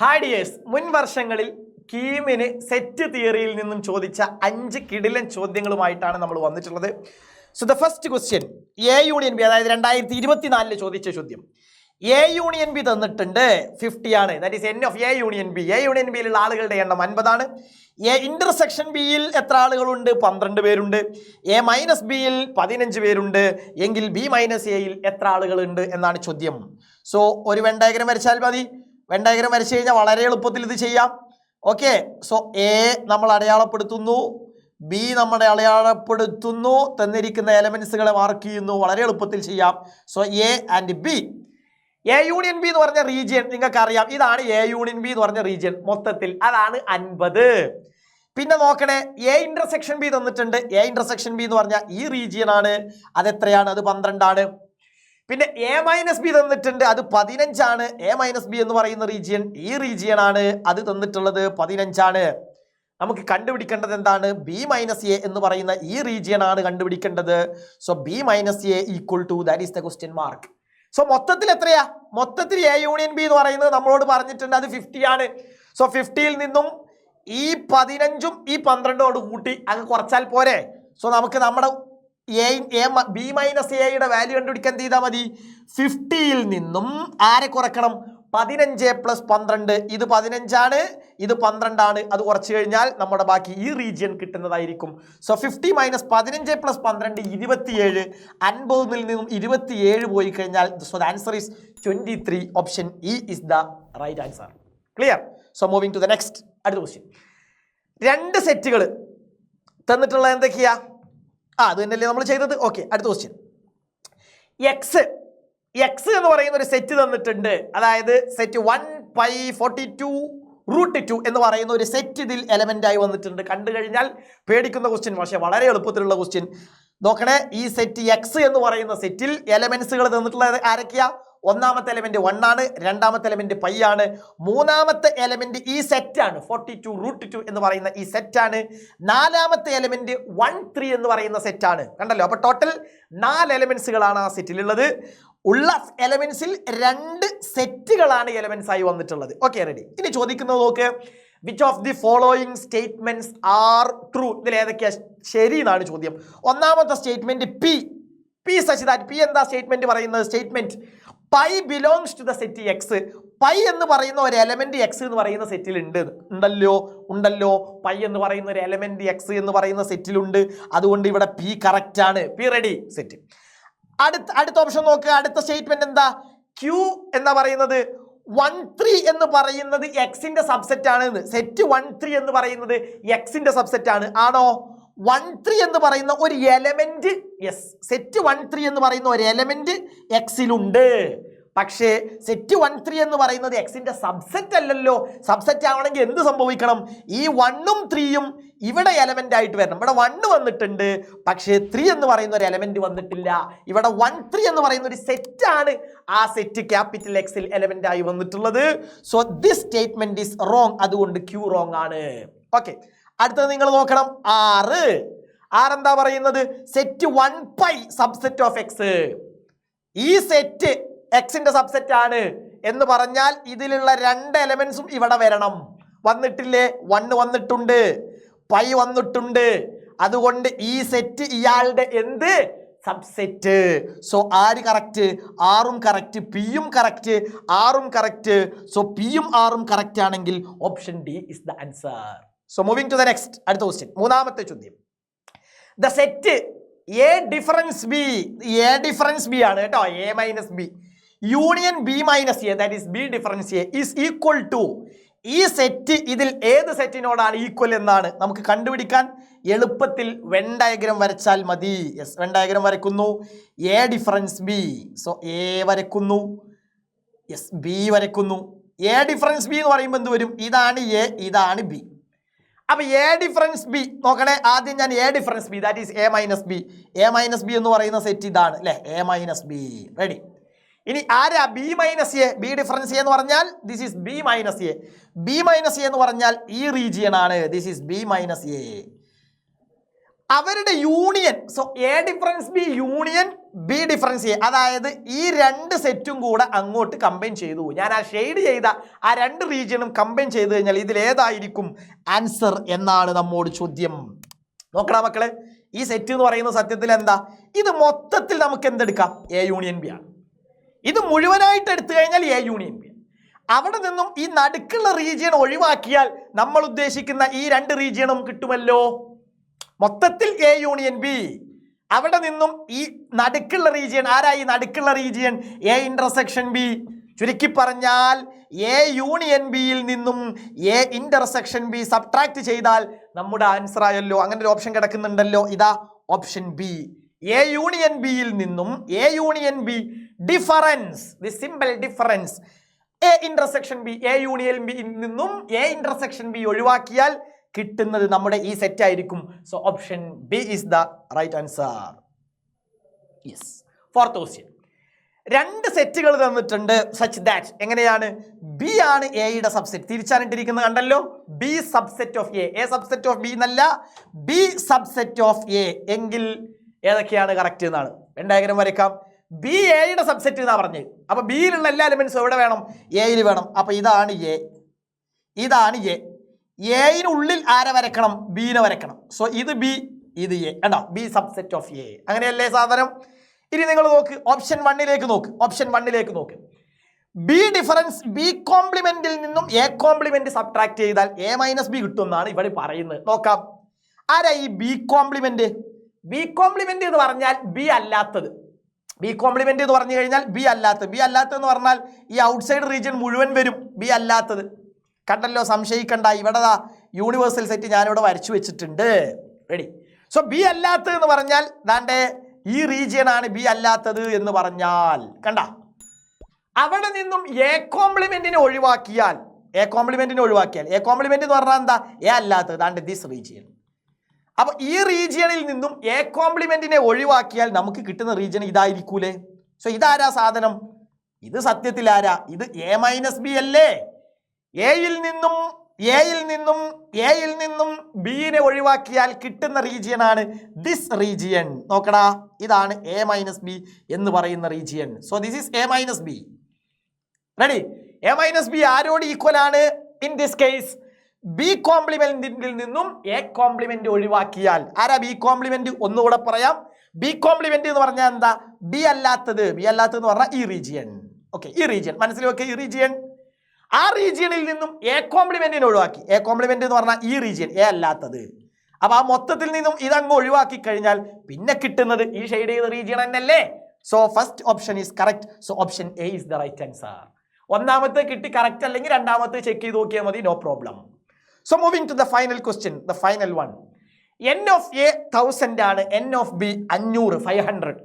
Hi dears, മുൻ വർഷങ്ങളിൽ കീമിന് set തിയറിയിൽ നിന്നും ചോദിച്ച 5 കിടിലൻ ചോദ്യങ്ങളുമായിട്ടാണ് നമ്മൾ വന്നിട്ടുള്ളത്. So the first question, A union B, അതായത് 2024 ചോദിച്ച ചോദ്യം. എ യൂണിയൻ ബി തന്നിട്ടുണ്ട് 50 ആണ്. That is N of A union B. A union ബിയിലുള്ള ആളുകളുടെ എണ്ണം 50 ആണ്. എ ഇന്റർസെക്ഷൻ ബിയിൽ എത്ര ആളുകളുണ്ട്? 12 പേരുണ്ട്. എ മൈനസ് ബിയിൽ 15 പേരുണ്ട്. എങ്കിൽ ബി മൈനസ് എയിൽ എത്ര ആളുകളുണ്ട് എന്നാണ് ചോദ്യം. സോ ഒരു വെൻ ഡയഗ്രം വരച്ചാൽ മതി. വെൻ ഡയഗ്രം വരച്ചു കഴിഞ്ഞാൽ വളരെ എളുപ്പത്തിൽ ഇത് ചെയ്യാം. ഓക്കെ, സോ എ നമ്മൾ അടയാളപ്പെടുത്തുന്നു, ബി നമ്മുടെ അടയാളപ്പെടുത്തുന്നു, തന്നിരിക്കുന്ന എലമെന്റ്സുകളെ മാർക്ക് ചെയ്യുന്നു. വളരെ എളുപ്പത്തിൽ ചെയ്യാം. So A and B. A union B എന്ന് പറഞ്ഞ റീജിയൻ നിങ്ങൾക്ക് അറിയാം. ഇതാണ് എ യൂണിയൻ ബി എന്ന് പറഞ്ഞ റീജിയൻ. മൊത്തത്തിൽ അതാണ് 50. പിന്നെ നോക്കണേ, എ ഇന്റർസെക്ഷൻ ബി തന്നിട്ടുണ്ട്. എ ഇന്റർസെക്ഷൻ ബി എന്ന് പറഞ്ഞാൽ ഈ റീജിയൻ ആണ്. അതെത്രയാണ്? അത് 12 ആണ്. പിന്നെ എ മൈനസ് ബി തന്നിട്ടുണ്ട്, അത് 15 ആണ്. എ മൈനസ് ബി എന്ന് പറയുന്ന റീജിയൻ ഈ റീജിയൻ ആണ്. അത് തന്നിട്ടുള്ളത് 15 ആണ്. നമുക്ക് കണ്ടുപിടിക്കേണ്ടത് എന്താണ്? ബി മൈനസ് എ എന്ന് പറയുന്ന ഈ റീജിയൻ ആണ് കണ്ടുപിടിക്കേണ്ടത്. So B minus A equal to, that is the question mark. സോ മൊത്തത്തിൽ എത്രയാ? മൊത്തത്തിൽ എ യൂണിയൻ ബി എന്ന് പറയുന്നത് നമ്മളോട് പറഞ്ഞിട്ടുണ്ട് അത് 50 ആണ്. സോ 50യിൽ നിന്നും ഈ 15ഉം ഈ 12ഓട് കൂട്ടി അങ്ങ് കുറച്ചാൽ പോരെ? സോ നമുക്ക് നമ്മുടെ ബി മൈനസ് എയുടെ വാല്യൂ കണ്ടുപിടിക്കാൻ എന്ത് ചെയ്താൽ മതി? 50യിൽ നിന്നും ആരെ കുറക്കണം? 15 പ്ലസ് 12. ഇത് 15 ആണ്, ഇത് 12 ആണ്. അത് കുറച്ച് കഴിഞ്ഞാൽ നമ്മുടെ ബാക്കി ഈ റീജിയൻ കിട്ടുന്നതായിരിക്കും. So 50 minus 15 plus 12 27. 50ൽ നിന്നും 27 പോയി കഴിഞ്ഞാൽ so the answer is 23. Option E is the right answer. Clear? So moving to the next. അടുത്ത ക്വസ്റ്റ്യൻ. 2 സെറ്റുകൾ തന്നിട്ടുള്ളത് എന്തൊക്കെയാ? അത് തന്നെയല്ലേ നമ്മൾ ചെയ്തത്. ഓക്കെ, അടുത്ത ക്വസ്റ്റ്യൻ. എക്സ് എന്ന് പറയുന്ന ഒരു സെറ്റ് തന്നിട്ടുണ്ട്. അതായത് സെറ്റ് 1π42√2 എന്ന് പറയുന്ന ഒരു സെറ്റ് ഇതിൽ എലമെന്റ് ആയി വന്നിട്ടുണ്ട്. കണ്ടു കഴിഞ്ഞാൽ പേടിക്കുന്ന ക്വസ്റ്റ്യൻ, പക്ഷേ വളരെ എളുപ്പത്തിലുള്ള ക്വസ്റ്റ്യൻ. നോക്കണേ, ഈ സെറ്റ് എക്സ് എന്ന് പറയുന്ന സെറ്റിൽ എലമെന്റ്സുകൾ തന്നിട്ടുള്ളത് ആരൊക്കെയാ? ഒന്നാമത്തെ എലമെന്റ് 1 ആണ്, രണ്ടാമത്തെ എലമെന്റ് പൈ ആണ്, മൂന്നാമത്തെ എലമെന്റ് ഈ സെറ്റാണ് 42√2 എന്ന് പറയുന്ന ഈ സെറ്റാണ്, നാലാമത്തെ എലമെന്റ് 13 എന്ന് പറയുന്ന സെറ്റാണ്. കണ്ടല്ലോ, അപ്പൊ ടോട്ടൽ 4 എലമെന്റ്സുകളാണ് ആ സെറ്റിലുള്ളത്. ഉള്ള എലമെന്റ്സിൽ 2 സെറ്റുകളാണ് എലമെന്റ്സ് ആയി വന്നിട്ടുള്ളത്. Okay, ready. ഇനി ചോദിക്കുന്നത് നോക്ക്, which of the following statements are true? ഇതിൽ ഏതൊക്കെയാ ശരി എന്നാണ് ചോദ്യം. ഒന്നാമത്തെ statement P such that. P എന്താ സ്റ്റേറ്റ്മെന്റ് പറയുന്നത്? Statement pi belongs to the set X. Pi എന്ന് പറയുന്ന ഒരു എലമെന്റ് എക്സ് എന്ന് പറയുന്ന സെറ്റിൽ ഉണ്ടല്ലോ. പൈ എന്ന് പറയുന്ന ഒരു എലമെന്റ് എക്സ് എന്ന് പറയുന്ന സെറ്റിലുണ്ട്. അതുകൊണ്ട് ഇവിടെ പി കറക്റ്റ് ആണ്. P ready, set. അടുത്ത ഓപ്ഷൻ നോക്കുക. അടുത്ത സ്റ്റേറ്റ്മെന്റ് എന്താ? ക്യൂ എന്ന് പറയുന്നത് 13 എന്ന് പറയുന്നത് എക്സിന്റെ സബ്സെറ്റ് ആണ്. സെറ്റ് 13 എന്ന് പറയുന്നത് എക്സിന്റെ സബ്സെറ്റ് ആണ്. ആണോ? 13 എന്ന് പറയുന്ന ഒരു എലമെന്റ്, യെസ്, സെറ്റ് 13 എന്ന് പറയുന്ന ഒരു എലമെന്റ് എക്സിലുണ്ട്. പക്ഷേ സെറ്റ് 13 എന്ന് പറയുന്നത് എക്സിന്റെ സബ്സെറ്റ് അല്ലല്ലോ. സബ്സെറ്റ് ആവണമെങ്കിൽ എന്ത് സംഭവിക്കണം? ഈ 1ഉം 3ഉം ഇവിടെ എലമെന്റ് ആയിട്ട് വരണം. ഇവിടെ 1 വന്നിട്ടുണ്ട്, പക്ഷേ 3 എന്ന് പറയുന്ന ഒരു എലമെന്റ് വന്നിട്ടില്ല. ഇവിടെ 1 3 എന്ന് പറയുന്ന ഒരു സെറ്റ് ആണ്. ആ സെറ്റ് ക്യാപിറ്റൽ എക്സിൽ എലമെന്റ് ആയി വന്നിട്ടുള്ളത്. So this statement is wrong. അതുകൊണ്ട് ക്യൂ റോങ് ആണ്. ഓക്കെ, അടുത്തത് നിങ്ങൾ നോക്കണം. ആറ് എന്താ പറയുന്നത്? Set 1π subset of X. ഈ സെറ്റ് എക്സിന്റെ സബ്സെറ്റ് ആണ് എന്ന് പറഞ്ഞാൽ ഇതിലുള്ള 2 എലമെന്റ്സും ഇവിടെ വരണം. വന്നിട്ടില്ലേ? 1 വന്നിട്ടുണ്ട്, പൈ വന്നിട്ടുണ്ട്. അതുകൊണ്ട് ഈ സെറ്റ് ഇയാളുടെ എന്ത്? സബ്സെറ്റ്. സോ ആര് കറക്റ്റ്? ആറും കറക്റ്റ്, പിയും കറക്റ്റ്, ആറും കറക്റ്റ്. സോ പിയും ആറും കറക്റ്റ് ആണെങ്കിൽ option D is the answer. So moving to the next. അടുത്ത ക്വസ്റ്റ്യൻ, മൂന്നാമത്തെ ചോദ്യം. The set A difference B ആണ് കേട്ടോ. A minus B union B minus A, that is B difference A is equal to. ഈ set ഇതിൽ ഏത് സെറ്റിനോടാണ് equal എന്നാണ് നമുക്ക് കണ്ടുപിടിക്കാൻ എളുപ്പത്തിൽ വെൻ ഡയഗ്രം വരച്ചാൽ മതി. യെസ്, വെൻ ഡയഗ്രം വരയ്ക്കുന്നു. A difference B. So A വരയ്ക്കുന്നു, യെസ്, ബി വരയ്ക്കുന്നു. എ ഡിഫറൻസ് ബി എന്ന് പറയുമ്പോൾ എന്ത് വരും? ഇതാണ് എ, ഇതാണ് ബി. അപ്പൊ എ ഡിഫറൻസ് ബി നോക്കണേ. ആദ്യം ഞാൻ A difference B, that is A minus B. A minus B എന്ന് പറയുന്ന സെറ്റ് ഇതാണ് അല്ലെ, എ മൈനസ് ബി. റെഡി. ഇനി ആരാ? B minus A. B difference A എന്ന് പറഞ്ഞാൽ this is B minus A. B minus A എന്ന് പറഞ്ഞാൽ ഈ റീജിയൻ ആണ്. This is B minus A. അവരുടെ union. So A difference B union B difference A, അതായത് ഈ രണ്ട് സെറ്റും കൂടെ അങ്ങോട്ട് കമ്പൈൻ ചെയ്തു. ഞാൻ ആ ഷെയ്ഡ് ചെയ്ത ആ രണ്ട് റീജിയനും കമ്പൈൻ ചെയ്ത് കഴിഞ്ഞാൽ ഇതിൽ ഏതായിരിക്കും ആൻസർ എന്നാണ് നമ്മോട് ചോദ്യം. നോക്കണം മക്കളെ, ഈ സെറ്റ് എന്ന് പറയുന്ന സത്യത്തിൽ എന്താ, ഇത് മൊത്തത്തിൽ നമുക്ക് എന്തെടുക്കാം, എ യൂണിയൻ ബി ആണ്. ഇത് മുഴുവനായിട്ട് എടുത്തു കഴിഞ്ഞാൽ എ യൂണിയൻ ബി. അവിടെ നിന്നും ഈ നടുക്കുള്ള റീജിയൻ ഒഴിവാക്കിയാൽ നമ്മൾ ഉദ്ദേശിക്കുന്ന ഈ രണ്ട് റീജിയനും കിട്ടുമല്ലോ. മൊത്തത്തിൽ എ യൂണിയൻ ബി. അവിടെ നിന്നും ഈ നടുക്കുള്ള റീജിയൻ ആരായി, നടുക്കുള്ള റീജിയൻ എ ഇന്റർസെക്ഷൻ ബി. ചുരുക്കി പറഞ്ഞാൽ എ യൂണിയൻ ബിയിൽ നിന്നും എ ഇന്റർസെക്ഷൻ ബി സബ്ട്രാക്ട് ചെയ്താൽ നമ്മുടെ ആൻസർ ആയല്ലോ. അങ്ങനെ ഒരു ഓപ്ഷൻ കിടക്കുന്നുണ്ടല്ലോ, ഇതാ ഓപ്ഷൻ ബി. എ യൂണിയൻ ബിയിൽ നിന്നും A union B difference, the simple difference A intersection B, A union ബിയിൽ നിന്നും എ ഇന്റർസെക്ഷൻ ബി ഒഴിവാക്കിയാൽ കിട്ടുന്നത് നമ്മുടെ ഈ സെറ്റ് ആയിരിക്കും. So option B is the right answer. Yes. Fourth question, രണ്ട് സെറ്റുകൾ തന്നിട്ടുണ്ട് സച്ച് ദാറ്റ് എങ്ങനെയാണ്, ബി ആണ് എയുടെ സബ്സെറ്റ്. തിരിച്ചാണിട്ടിരിക്കുന്നത് കണ്ടല്ലോ, B subset of A. A subset of B എന്നല്ല, ബി സബ്സെറ്റ് ഓഫ് എ. എങ്കിൽ ഏതൊക്കെയാണ് കറക്റ്റ് എന്നാണ്. ഡയഗ്രം വരയ്ക്കാം. ബി എയുടെ സബ്സെറ്റ് എന്നാ പറഞ്ഞത്. അപ്പൊ ബിയിലുള്ള എല്ലാ എലിമെന്റ്സും എവിടെ വേണം, എയിൽ വേണം. അപ്പൊ ഇതാണ് എ, ഇതാണ് എ. എയിനുള്ളിൽ ആരെ വരക്കണം, ബീനെ വരക്കണം. സോ ഇത് ബി, ഇത് എ. കണ്ടോ, ബി സബ്സെറ്റ് ഓഫ് എ. അങ്ങനെയല്ലേ സാധനം. ഇനി നിങ്ങൾ നോക്ക്, ഓപ്ഷൻ വണ്ണിലേക്ക് നോക്ക്. ഓപ്ഷൻ വണ്ണിലേക്ക് നോക്ക്. ബി ഡിഫറൻസ് ബി കോംപ്ലിമെന്റിൽ നിന്നും എ കോംപ്ലിമെന്റ് സബ്ട്രാക്ട് ചെയ്താൽ എ മൈനസ് ബി കിട്ടുമെന്നാണ് ഇവിടെ പറയുന്നത്. നോക്കാം, ആരാ ഈ ബി കോംപ്ലിമെന്റ്. ബി കോംപ്ലിമെന്റ് എന്ന് പറഞ്ഞാൽ ബി അല്ലാത്തത്. ബി കോംപ്ലിമെന്റ് എന്ന് പറഞ്ഞു കഴിഞ്ഞാൽ ബി അല്ലാത്തത്. ബി അല്ലാത്തത് എന്ന് പറഞ്ഞാൽ ഈ ഔട്ട്സൈഡ് റീജിയൻ മുഴുവൻ വരും. ബി അല്ലാത്തത് കണ്ടല്ലോ, സംശയിക്കണ്ട. ഇവിടെ യൂണിവേഴ്സൽ സെറ്റ് ഞാനിവിടെ വരച്ചു വെച്ചിട്ടുണ്ട്. റെഡി. സോ ബി അല്ലാത്തത് എന്ന് പറഞ്ഞാൽ ദാണ്ടെ ഈ റീജിയൻ ആണ് ബി അല്ലാത്തത് എന്ന് പറഞ്ഞാൽ. കണ്ട, അവിടെ നിന്നും എ കോംപ്ലിമെന്റിനെ ഒഴിവാക്കിയാൽ, എ കോംപ്ലിമെന്റിനെ ഒഴിവാക്കിയാൽ, എ കോംപ്ലിമെന്റ് എന്ന് പറഞ്ഞാൽ എന്താ, എ അല്ലാത്തത് ദാണ്ടെ ദിസ് റീജിയൻ. അപ്പൊ ഈ റീജിയണിൽ നിന്നും എ കോംപ്ലിമെന്റിനെ ഒഴിവാക്കിയാൽ നമുക്ക് കിട്ടുന്ന റീജിയൻ ഇതായിരിക്കൂലേ. സോ ഇതാരാ സാധനം, ഇത് സത്യത്തിൽ ആരാ, ഇത് എ മൈനസ് ബി അല്ലേ. എയിൽ നിന്നും ബിനെ ഒഴിവാക്കിയാൽ കിട്ടുന്ന റീജിയൻ ആണ് ദിസ് റീജിയൻ. നോക്കടാ, ഇതാണ് എ മൈനസ് ബി എന്ന് പറയുന്ന region. So this is A minus B. Ready. A minus B ആരോട് ഈക്വൽ ആണ്, ഇൻ ദിസ് കേസ് ബി കോംപ്ലിമെന്റിൽ നിന്നും എ കോംപ്ലിമെന്റ് ഒഴിവാക്കിയാൽ ആരാ ബി കോംപ്ലിമെന്റ്. ഒന്നുകൂടെ പറയാം, ബി കോംപ്ലിമെന്റ് എന്ന് പറഞ്ഞാൽ എന്താ, ബി അല്ലാത്തത്. ബി അല്ലാത്തത് എന്ന് പറഞ്ഞാൽ ഈ റീജിയൻ. ഓക്കെ, ഈ റീജിയൻ മനസ്സിൽ വെക്കുക, ഈ റീജിയൻ. ആ റീജിയണിൽ നിന്നും എ കോംപ്ലിമെന്റിനെ ഒഴിവാക്കി. എ കോംപ്ലിമെന്റ് എന്ന് പറഞ്ഞാൽ ഈ റീജിയൻ, എ അല്ലാത്തത്. അപ്പൊ ആ മൊത്തത്തിൽ നിന്നും ഇതങ്ങ് ഒഴിവാക്കി കഴിഞ്ഞാൽ പിന്നെ കിട്ടുന്നത് ഈ ഷെയ്ഡ് ചെയ്ത റീജിയൻ തന്നെയല്ലേ. So first option is correct. So option A is the right answer. ഒന്നാമത്തെ കിട്ടി കറക്റ്റ് അല്ലെങ്കിൽ രണ്ടാമത്തെ ചെക്ക് ചെയ്ത് നോക്കിയാൽ മതി, no problem. So moving to the final question, the final one. N of A 1000 ആണ്, N of B 500, 500.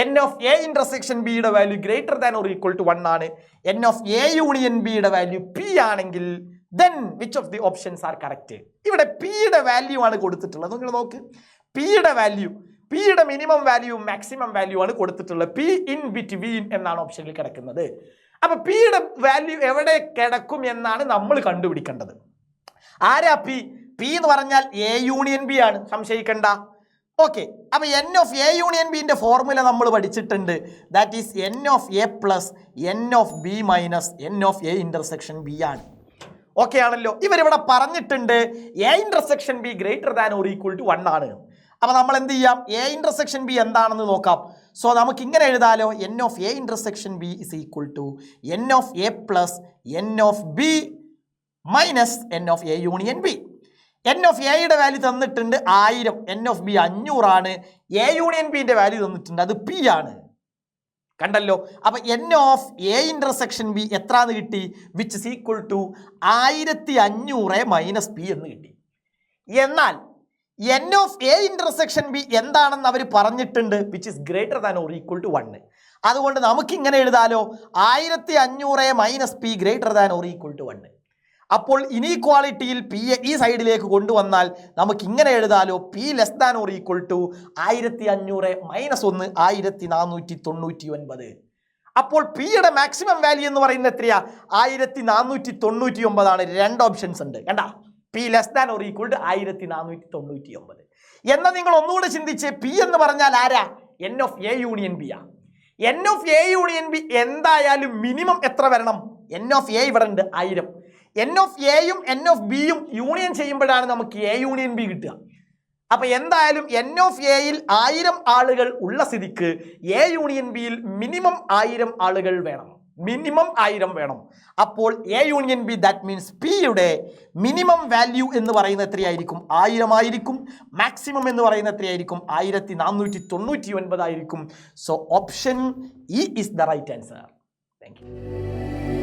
N of A intersection ബിയുടെ value greater than or equal to 1 ആണ്. എൻ ഓഫ് എ യൂണിയൻ ബിയുടെ value P ആണെങ്കിൽ then which of the options are correct. ഇവിടെ പിയുടെ value ആണ് കൊടുത്തിട്ടുള്ളത്. നിങ്ങൾ നോക്ക്, പിയുടെ വാല്യൂ, പിയുടെ മിനിമം വാല്യൂ മാക്സിമം വാല്യൂ ആണ് കൊടുത്തിട്ടുള്ളത്. പി ഇൻ ബിറ്റ്വീൻ എന്നാണ് ഓപ്ഷനിൽ കിടക്കുന്നത്. അപ്പൊ പിയുടെ വാല്യൂ എവിടെ കിടക്കും എന്നാണ് നമ്മൾ കണ്ടുപിടിക്കേണ്ടത്. ആരാ പി? പി എന്ന് പറഞ്ഞാൽ എ യൂണിയൻ ബി ആണ്, സംശയിക്കണ്ട. ഓക്കെ, അപ്പൊ എൻ ഓഫ് എ യൂണിയൻ ബിന്റെ ഫോർമുല നമ്മൾ പഠിച്ചിട്ടുണ്ട്. That is N of A plus N of B minus N of A intersection B ആണ്. ഓക്കെ ആണല്ലോ. ഇവരിവിടെ പറഞ്ഞിട്ടുണ്ട് A intersection B greater than or equal to 1 ആണ്. അപ്പൊ നമ്മൾ എന്ത് ചെയ്യാം, എ ഇന്റർസെക്ഷൻ ബി എന്താണെന്ന് നോക്കാം. സോ നമുക്ക് ഇങ്ങനെ എഴുതാലോ, N of A intersection B is equal to N of A plus N of B minus N of A union B. N of എയുടെ വാല്യൂ തന്നിട്ടുണ്ട് 1000, എൻ ഓഫ് ബി 500 ആണ്. A union ബിന്റെ value തന്നിട്ടുണ്ട്, അത് P ആണ്. കണ്ടല്ലോ. അപ്പൊ N of A intersection B എത്രാന്ന് കിട്ടി, which is equal to 1500 minus P എന്ന് കിട്ടി. എന്നാൽ N of A intersection B എന്താണെന്ന് അവർ പറഞ്ഞിട്ടുണ്ട്, which is greater than or equal to 1. അതുകൊണ്ട് നമുക്ക് ഇങ്ങനെ എഴുതാലോ, 1500 minus P greater than or equal to 1. അപ്പോൾ ഇനീക്വാളിറ്റിയിൽ പി ഈ സൈഡിലേക്ക് കൊണ്ടുവന്നാൽ നമുക്ക് ഇങ്ങനെ എഴുതാലോ, P less than or equal to 1500 minus 1 1499. അപ്പോൾ പിയുടെ മാക്സിമം വാല്യൂ എന്ന് പറയുന്നത് എത്രയാ, 1499 ആണ്. 2 ഓപ്ഷൻസ് ഉണ്ട്. കണ്ട, P less than or equal to 1499. എന്നാൽ നിങ്ങൾ ഒന്നുകൂടെ ചിന്തിച്ച്, പി എന്ന് പറഞ്ഞാൽ ആരാ? N of A union B ആ. N of A union B എന്തായാലും മിനിമം എത്ര വരണം? എൻ ഓഫ് എ ഇവിടെ ഉണ്ട് 1000. എൻ ഓഫ് എയും എൻ ഓഫ് ബിയും യൂണിയൻ ചെയ്യുമ്പോഴാണ് നമുക്ക് എ യൂണിയൻ ബി കിട്ടുക. അപ്പൊ എന്തായാലും എൻ ഓഫ് എയിൽ 1000 ആളുകൾ ഉള്ള സ്ഥിതിക്ക് എ യൂണിയൻ ബിയിൽ മിനിമം 1000 ആളുകൾ വേണം. മിനിമം 1000 വേണം. അപ്പോൾ A union B, that means പിയുടെ മിനിമം വാല്യൂ എന്ന് പറയുന്നത് എത്രയായിരിക്കും? 1000 ആയിരിക്കും. മാക്സിമം എന്ന് പറയുന്നത് എത്രയായിരിക്കും? 1499 ആയിരിക്കും. So option E is the right answer. Thank U.